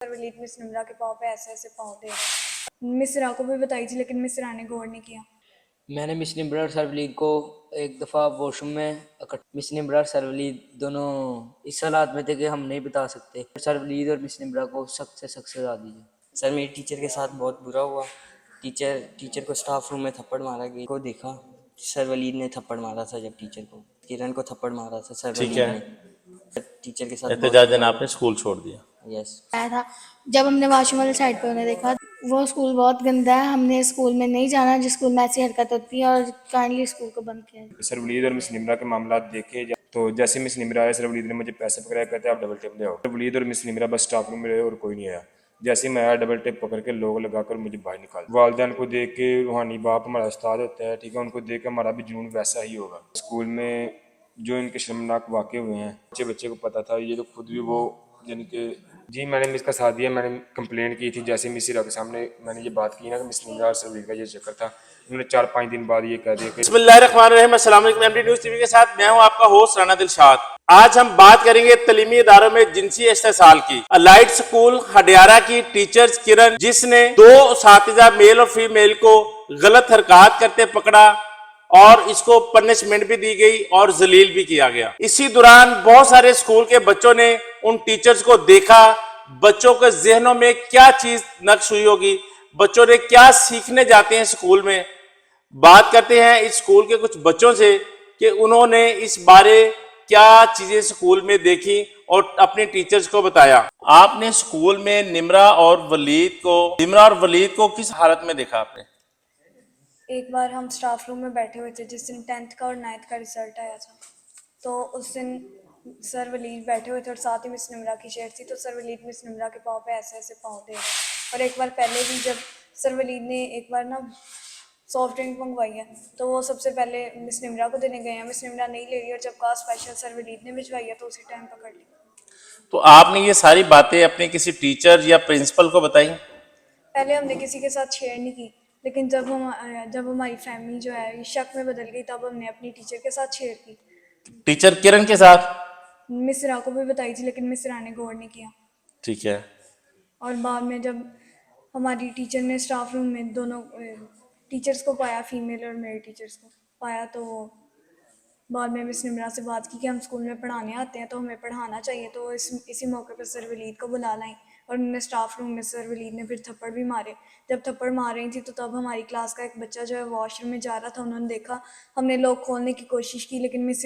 Waleed miss Nimra के पाँव पे ऐसे ऐसे पाँव दे रहे। मिस इरा को भी बताई थी लेकिन मिस इरा ने गौर नहीं किया। मैंने मिस निमरा और सरवलीद को एक दफ़ा वॉशरूम में मिस निमरा और सरवलीद दोनों इस हालात में थे कि हम नहीं बता सकते। सरवलीद और मिस निमरा को सख्त से सख्त सजा दीजिए। सर मेरे टीचर के साथ बहुत बुरा हुआ। टीचर को स्टाफ रूम में थप्पड़ मारा गया को देखा। सर वलीद ने थप्पड़ मारा था जब टीचर को, किरण को थप्पड़ मारा था सर ठीक वलीद है। ने। टीचर के साथ एहतजाजन आपने स्कूल छोड़ दिया। यस। आया था जब हमने वॉशरूम वाली साइड पे उन्हें देखा। वो स्कूल बहुत गंदा है, हमने स्कूल में नहीं जाना जिस स्कूल में ऐसी हरकत होती है और काइंडली स्कूल को बंद किया। सर वलीद और मिस निमरा के मामला देखे तो जैसे मिस निमरा आया, सर वलीद ने मुझे पैसे पकड़ाया, कहते आप डबल टेप ले आओ। सर वलीद और मिस निमरा बस स्टाफ रूम में रहे और कोई नहीं आया। जैसे ही मैं आया डबल टेप पकड़ के लोग लगाकर मुझे बाहर निकाल। वालिदैन को देख के रूहानी बाप हमारा उस्ताद होता है, ठीक है, उनको देख के हमारा भी जुनून वैसा ही होगा। स्कूल में जो इनके शर्मनाक वाक़े हुए हैं, बच्चे को पता था, ये तो खुद भी वो यानी कि जी मैंने इसका साथ दिया। मैंने कंप्लेंट की थी, जैसे मिस इरा के सामने मैंने ये बात की ना कि मिस निमरा और सर वलीद का ये चक्कर था, उन्होंने 4-5 दिन बाद ये कह दिया कि बिस्मिल्लाहिर्रहमानिर्रहीम। अस्सलाम वालेकुम। एमडी न्यूज़ टीवी के साथ मैं हूं आपका होस्ट राना दिलशाद। आज हम बात करेंगे तलीमी इदारों में जिनसी इस्तेसाल की। अलाइट स्कूल हडियारा की टीचर्स किरण, जिसने 2 साथीजा मेल और फीमेल को गलत हरकत करते पकड़ा और इसको पनिशमेंट भी दी गई और जलील भी किया गया। इसी दौरान बहुत सारे स्कूल के बच्चों ने उन टीचर्स को देखा। बच्चों के जहनों में क्या चीज नक्श हुई होगी, बच्चों ने क्या सीखने जाते हैं स्कूल में। बात करते हैं इस स्कूल के कुछ बच्चों से कि उन्होंने इस बारे क्या चीजें स्कूल में देखी और अपने टीचर्स को बताया। आपने स्कूल में निमरा और वलीद को किस हालत में देखा आपने? एक बार हम स्टाफ रूम में बैठे हुए थे जिस दिन 10th का और 9th का रिजल्ट आया था, तो उस दिन सर वलीद बैठे हुए थे और साथ ही मिस निमरा की चेयर थी। तो सर वलीद मिस निमरा के पाँव पे ऐसे ऐसे पाँव दे रहे। और एक बार पहले भी जब सर वलीद ने एक बार ना सॉफ्ट ड्रिंक मंगवाई है तो वो सबसे पहले मिस निमरा को देने गए हैं, मिस निमरा नहीं ले रही और जब कहा स्पेशल सर वलीद ने भिजवाई है तो उसी टाइम पकड़ ली। तो आपने ये सारी बातें अपने किसी टीचर या प्रिंसिपल को बताई? पहले हमने किसी के साथ शेयर नहीं की, लेकिन जब हमारी फैमिली जो है शक में बदल गई तब हमने अपनी टीचर के साथ शेयर की। टीचर किरण के साथ? मिस इरा को भी बताई थी लेकिन मिस इरा ने गौर नहीं किया। ठीक है। और बाद में जब हमारी टीचर ने स्टाफ रूम में दोनों टीचर्स को पाया, फीमेल और मेल टीचर्स को पाया, तो बाद में मिस निमरा से बात की कि हम स्कूल में पढ़ाने आते हैं तो हमें पढ़ाना चाहिए। तो इसी मौके पर सर वलीद को बुला लाई और उन्होंने स्टाफ रूम में सर वलीद ने फिर थप्पड़ भी मारे। जब थप्पड़ मार रही थी तो तब हमारी क्लास का एक बच्चा जो है वॉशरूम में जा रहा था, उन्होंने देखा। हमने लोग खोलने की कोशिश की लेकिन मिस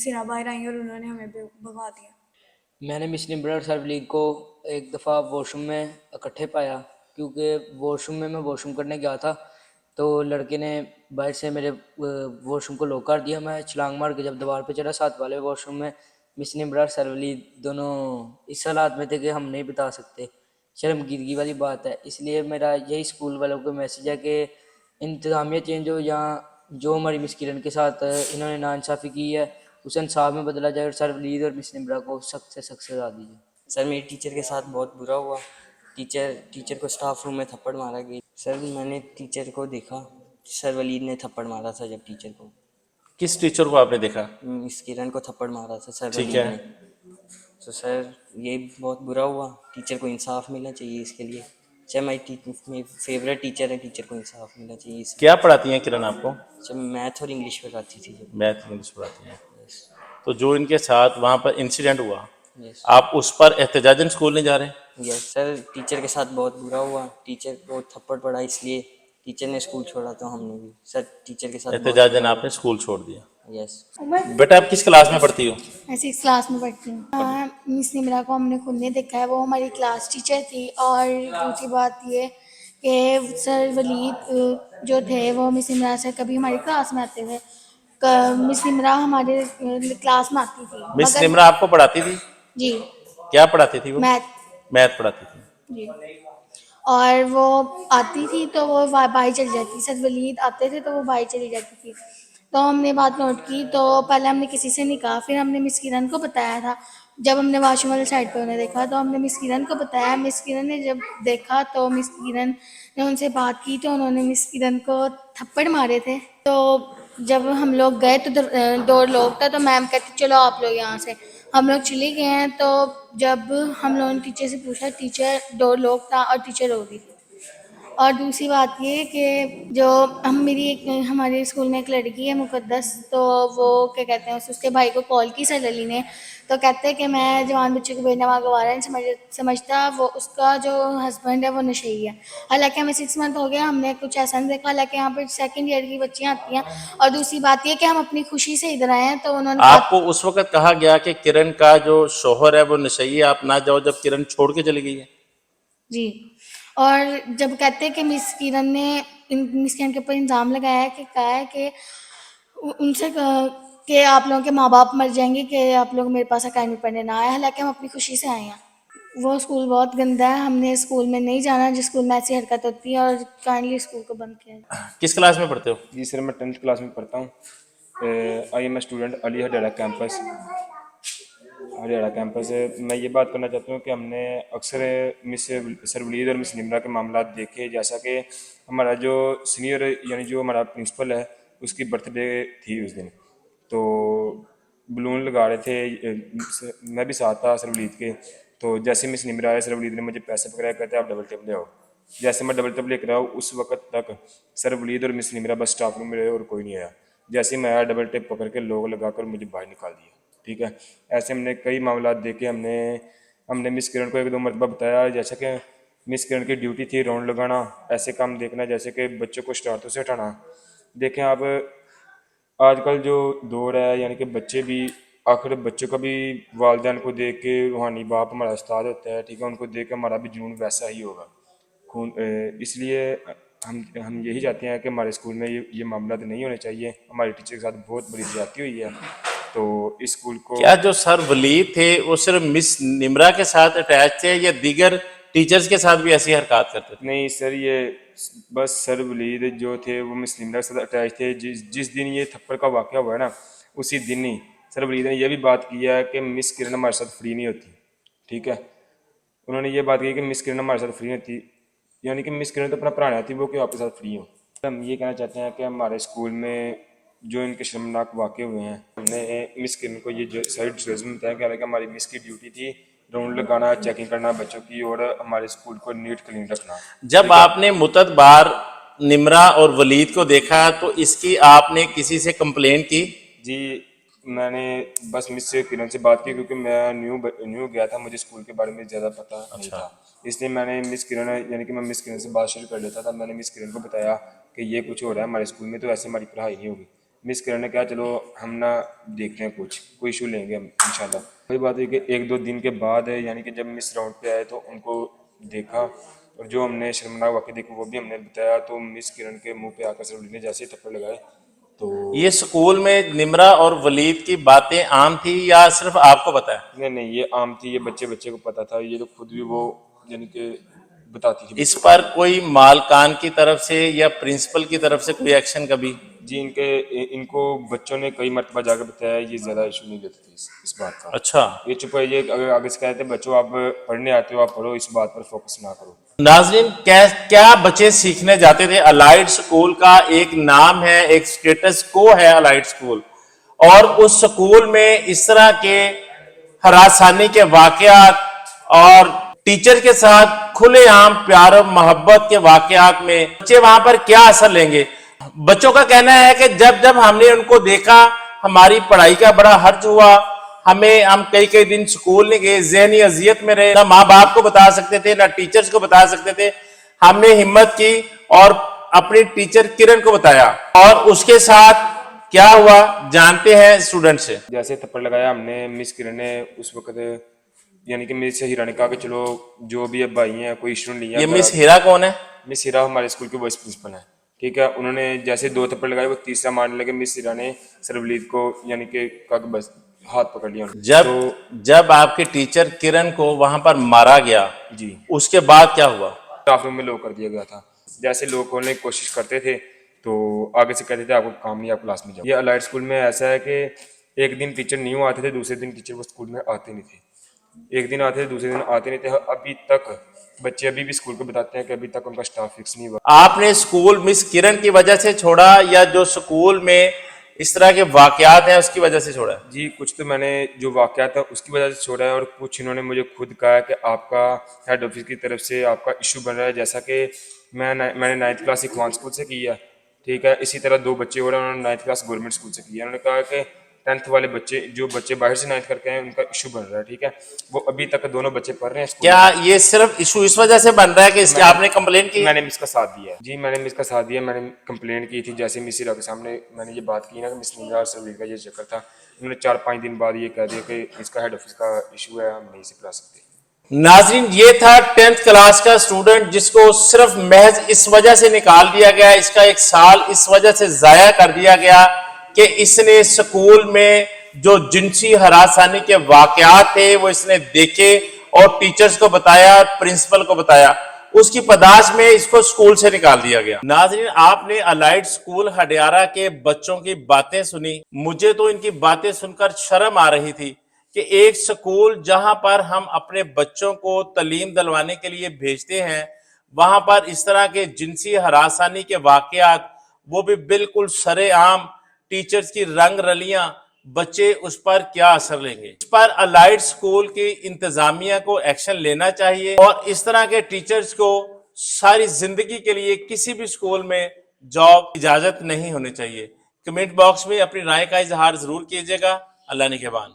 इरा बाहर आई और उन्होंने हमें भगा दिया। मैंने मिस निमरा और सरवलीद को एक दफ़ा वॉशरूम में इकट्ठे पाया, क्योंकि वॉशरूम में मैं वॉशरूम करने गया था तो लड़के ने बाहर से मेरे वॉशरूम को लॉक कर दिया। मैं छलांग मार के जब दीवार पे चढ़ा साथ वाले वॉशरूम में, मिस निमरा और सरवलीद दोनों इस हालात में थे कि हम नहीं बता सकते। शर्मगीदगी वाली बात है, इसलिए मेरा यही स्कूल वालों को मैसेज है कि इंतज़ामिया चेंज हो या जो हमारी मिस किरण के साथ इन्होंने नाइंसाफ़ी की है उसे इंसाफ में बदला जाए और सर वलीद और मिस निमरा को सख्त से सख्त सजा दीजिए। सर मेरे टीचर के साथ बहुत बुरा हुआ। टीचर को स्टाफ रूम में थप्पड़ मारा गया। सर मैंने टीचर को देखा, सर वलीद ने थप्पड़ मारा था जब टीचर को। किस टीचर को आपने देखा? मिस किरण को थप्पड़ मारा था सर ठीक वलीद है। ने। तो सर ये बहुत बुरा हुआ। टीचर को इंसाफ मिलना चाहिए इसके लिए। चाहे मेरी फेवरेट टीचर है, टीचर को इंसाफ मिलना चाहिए इसके। क्या पढ़ाती हैं किरण आपको? जब मैथ और इंग्लिश पढ़ाती थी जब। मैथ इंग्लिश पढ़ाती हैं। तो जो इनके साथ वहाँ पर इंसिडेंट हुआ, यस। आप उस पर एहतजाजन स्कूल नहीं जा रहे? यस सर, टीचर के साथ बहुत बुरा हुआ। टीचर को थप्पड़ पड़ा इसलिए टीचर ने स्कूल छोड़ा, तो हमने भी सर टीचर के साथ एहतजाजन आपने स्कूल छोड़ दिया। यस। बेटा आप किस क्लास में पढ़ती हो? मैं 6th क्लास में पढ़ती हूँ। मिस निमरा को हमने खुद ने देखा है, वो हमारी क्लास टीचर थी। और दूसरी बात ये कि सर वलीद जो थे वो मिस निमरा से कभी हमारी क्लास में आते थे। मिस निमरा हमारे क्लास में आती थी। मिस निमरा आपको पढ़ाती थी? जी। क्या पढ़ाती थी वो? मैथ पढ़ाती थी। जी। और वो आती थी तो वो बाहर चली जाती, सर वलीद आते थे तो वो बाहर चली जाती थी। तो हमने बात नोट की, तो पहले हमने किसी से नहीं कहा, फिर हमने मिस किरण को बताया था। जब हमने वॉशरूम वाली साइड पे उन्हें देखा तो हमने मिस किरण को बताया। मिस किरण ने जब देखा तो मिस किरण ने उनसे बात की तो उन्होंने मिस किरण को थप्पड़ मारे थे। तो जब हम लोग गए तो 2 लोग था, तो मैम कहती चलो आप लोग यहाँ से। हम लोग चले गए हैं, तो जब हम लोगों ने टीचर से पूछा, टीचर डोर लॉक था और टीचर रो रही थी। और दूसरी बात ये कि जो हमारे स्कूल में एक लड़की है मुक़द्दस, तो वो क्या कहते हैं, उसके भाई को कॉल की सर अली ने, तो कहते हैं कि मैं जवान बच्चे को भेजना वहाँ गवारा नहीं समझता, वो उसका जो हस्बैंड है वो नशेड़ी है। हालांकि हमें 6 मंथ हो गया, हमने कुछ ऐसा नहीं देखा। हालांकि यहाँ पर 2nd ईयर की बच्चियाँ आती हैं। और दूसरी बात ये कि हम अपनी खुशी से इधर आए हैं, तो उन्होंने कहा आपको उस वक्त कहा गया कि किरण का जो शोहर है वो नशई है, आप ना जाओ, जब किरण छोड़ के चली गई है? जी। और जब कहते हैं कि मिस किरण के ऊपर इल्ज़ाम लगाया है कि कहा है कि उनसे कि आप लोगों के माँ बाप मर जाएंगे कि आप लोग मेरे पास अकेडमी पढ़ने ना आए। हालांकि हम अपनी खुशी से आए हैं। वो स्कूल बहुत गंदा है, हमने स्कूल में नहीं जाना जिस स्कूल में ऐसी हरकत होती है, और काइंडली स्कूल को बंद किया जाए। किस क्लास में पढ़ते हो? जी सर, मैं 10th क्लास में पढ़ता हूँ। आई एम ए स्टूडेंट अली हडेरा कैंपस। हरियाणा कैंपस है। मैं ये बात करना चाहता हूँ कि हमने अक्सर मिस सरवलीद और मिस निम्रा के मामला देखे, जैसा कि हमारा जो सीनियर यानी जो हमारा प्रिंसिपल है उसकी बर्थडे थी उस दिन, तो बलून लगा रहे थे, मैं भी साथ था सरवलीद के। तो जैसे मिस निम्रा आए, सरवलीद ने मुझे पैसे पकड़ाया, कहते आप डबल टेप ले आओ। जैसे मैं डबल टेप लेकर आया, उस वक्त तक सरवलीद और मिस निम्रा बस स्टाफ रूम में रहे और कोई नहीं आया। जैसे मैं आया, डबल टेप पकड़ के लोग लगाकर मुझे बाहर निकाल दिया। ठीक है, ऐसे हमने कई मामला देखे। हमने मिस किरण को 1-2 मरतबा बताया, जैसे कि मिस किरण की ड्यूटी थी राउंड लगाना, ऐसे काम देखना, जैसे कि बच्चों को शरारतों से हटाना। देखें आप, आजकल जो दौर है, यानी कि बच्चे भी, आखिर बच्चों का भी वालिदैन को देख के रूहानी बाप हमारा उस्ताद होता है, ठीक है, उनको देख के हमारा भी जुनून वैसा ही होगा। इसलिए हम यही चाहते हैं कि हमारे स्कूल में ये मामला तो नहीं होने चाहिए। हमारे टीचर के साथ बहुत बड़ी ज्यादती हुई है, तो इस स्कूल को क्या जो सर वलीद थे वो सिर्फ मिस निम्रा के साथ अटैच थे या दीगर टीचर्स के साथ भी ऐसी हरकत करते थे? नहीं सर, ये बस सर वलीद जो थे वो मिस निम्रा के साथ अटैच थे। जिस दिन ये थप्पड़ का वाक़या हुआ है ना, उसी दिन ही सर वलीद ने यह भी बात की है कि मिस किरण हमारे साथ फ्री नहीं होती। ठीक है, उन्होंने ये बात की कि मिस किरण हमारे साथ फ्री नहीं होती, यानी कि मिस किरण तो अपना प्राण आती, वो क्यों आपके साथ फ्री हो। हम ये कहना चाहते हैं कि हमारे स्कूल में जो इनके शर्मनाक वाक़े हुए हैं, हमने मिस किरण को ये जो साइड डिस्कशन बताया कि हालांकि हमारी मिस की ड्यूटी थी राउंड लगाना, चेकिंग करना बच्चों की, और हमारे स्कूल को नीट क्लीन रखना। जब आपने मुतदबार निम्रा और वलीद को देखा तो इसकी आपने किसी से कंप्लेंट की? जी, मैंने बस मिस किरण से बात की, क्योंकि मैं न्यू गया था, मुझे स्कूल के बारे में ज़्यादा पता नहीं था, इसलिए मैंने मिस किरण, यानी कि मैं मिस किरण से बात शुरू कर लेता था। मैंने मिस किरण को बताया कि ये कुछ हो रहा है हमारे स्कूल में, तो ऐसे हमारी पढ़ाई नहीं होगी। मिस किरण ने कहा चलो हम ना देखते हैं, कोई इशू लेंगे हम इंशाल्लाह। वही बात है कि 1-2 दिन के बाद, यानी कि जब मिस राउंड पे आए तो उनको देखा, और जो हमने शर्मनाक वाक़े देखे वो भी हमने बताया। तो मिस किरण के मुंह पे आकर सरवली ने जैसे ही थप्पड़ लगाए, तो ये स्कूल में निम्रा और वलीद की बातें आम थी या सिर्फ आपको पता है? नहीं, ये आम थी, ये बच्चे को पता था, ये तो खुद भी वो यानी कि बताती थी। इस पर कोई मालकान की तरफ से या प्रिंसिपल की तरफ से कोई एक्शन कभी? जी, इनको बच्चों ने कई मरतबा जाकर बताया, ये ज़्यादा इशू नहीं लेते थे इस बात का। अच्छा, ये चुप है, ये अगर आगे से कहते बच्चों आप पढ़ने आते हो, आप पढ़ो, इस बात पर फोकस ना करो। नाजरीन, क्या बच्चे सीखने जाते थे? अलाइड स्कूल का एक नाम है, एक स्टेटस को है अलाइड स्कूल, और उस स्कूल में इस तरह के हरासानी के वाकयात और टीचर के साथ खुलेआम प्यार और मोहब्बत के वाकयात में बच्चे वहां पर क्या असर लेंगे? बच्चों का कहना है कि जब हमने उनको देखा, हमारी पढ़ाई का बड़ा हर्ज हुआ, हम कई दिन स्कूल नहीं गए, ज़हनी अजियत में रहे, ना माँ बाप को बता सकते थे, ना टीचर्स को बता सकते थे। हमने हिम्मत की और अपनी टीचर किरण को बताया, और उसके साथ क्या हुआ जानते हैं स्टूडेंट से। जैसे थप्पड़ लगाया हमने, मिस किरण ने उस वक्त, यानी कि मिस हीरा ने कहा कि चलो जो भी अब भाई हैं कोई इशू नहीं है। ये मिस हीरा कौन है? मिस हीरा हमारे स्कूल के वाइस प्रिंसिपल हैं। ठीक है, उन्होंने जैसे 2 थप्पड़ लगाए, वो तीसरा मारने लगे। मिस हीरा ने सरवलीद को यानी कि बस हाथ पकड़ लिया। जब आपके टीचर किरण को वहां पर मारा गया जी, उसके बाद क्या हुआ? स्टाफ रूम में लॉक कर दिया गया था। जैसे लॉक खोलने की कोशिश करते थे तो आगे से कहते थे आपको काम नहीं, आप क्लास में जाओ। ये अलाइड स्कूल में ऐसा है कि एक दिन टीचर न्यू आते थे, दूसरे दिन टीचर वो स्कूल में आते नहीं थे। एक दिन आते थे, दूसरे दिन आते नहीं थे। अभी तक बच्चे अभी भी स्कूल को बताते हैं कि अभी तक उनका स्टाफ फिक्स नहीं हुआ। आपने स्कूल मिस किरण की वजह से छोड़ा या जो स्कूल में इस तरह के वाकयात हैं उसकी वजह से छोड़ा है? जी कुछ तो मैंने जो वाक़या था उसकी वजह से छोड़ा है, और कुछ इन्होंने मुझे खुद कहा है कि आपका हेड ऑफिस की तरफ से आपका इशू बन रहा है। जैसा कि मैंने 9th क्लास इखवान स्कूल से की है, ठीक है, इसी तरह 2 बच्चे और उन्होंने 9th क्लास गवर्नमेंट स्कूल से की है। उन्होंने कहा कि 10th वाले बच्चे, जो बच्चे बाहर से 9th करके आए हैं, उनका इशू बन रहा है, ठीक है, वो अभी तक दोनों बच्चे पढ़ रहे हैं स्कूल क्या में। ये सिर्फ इशू इस वजह से बन रहा है कि इसकी आपने कंप्लेन की? मैंने मिस का साथ दिया है जी, मैंने मिस का साथ दिया, मैंने कंप्लेंट की थी। जैसे मिस इरा के सामने मैंने ये बात की ना कि मिस निमरा और सरवीर का ये चक्कर था, उन्होंने 4-5 दिन बाद ये कह दिया कि इसका हेड ऑफिस का इशू है, हम नहीं से पढ़ा सकते। नाजरीन, ये था 10th क्लास का स्टूडेंट जिसको सिर्फ महज इस वजह से निकाल दिया गया, इसका 1 साल इस वजह से जाया कर दिया गया कि इसने स्कूल में जो जिनसी हरासानी के वाकयात थे वो इसने देखे और टीचर्स को बताया, प्रिंसिपल को बताया। उसकी पदाश में इसको स्कूल से निकाल दिया गया। नाजरीन, आपने अलाइड स्कूल हडियारा के बच्चों की बातें सुनी। मुझे तो इनकी बातें सुनकर शर्म आ रही थी कि एक स्कूल जहां पर हम अपने बच्चों को तालीम दिलवाने के लिए भेजते हैं, वहां पर इस तरह के जिनसी हरासानी के वाकयात, वो भी बिल्कुल सरेआम, टीचर्स की रंग रलियां, बच्चे उस पर क्या असर लेंगे? इस पर अलाइड स्कूल की इंतजामिया को एक्शन लेना चाहिए और इस तरह के टीचर्स को सारी जिंदगी के लिए किसी भी स्कूल में जॉब इजाजत नहीं होनी चाहिए। कमेंट बॉक्स में अपनी राय का इजहार जरूर कीजिएगा। अल्लाह निगहबान।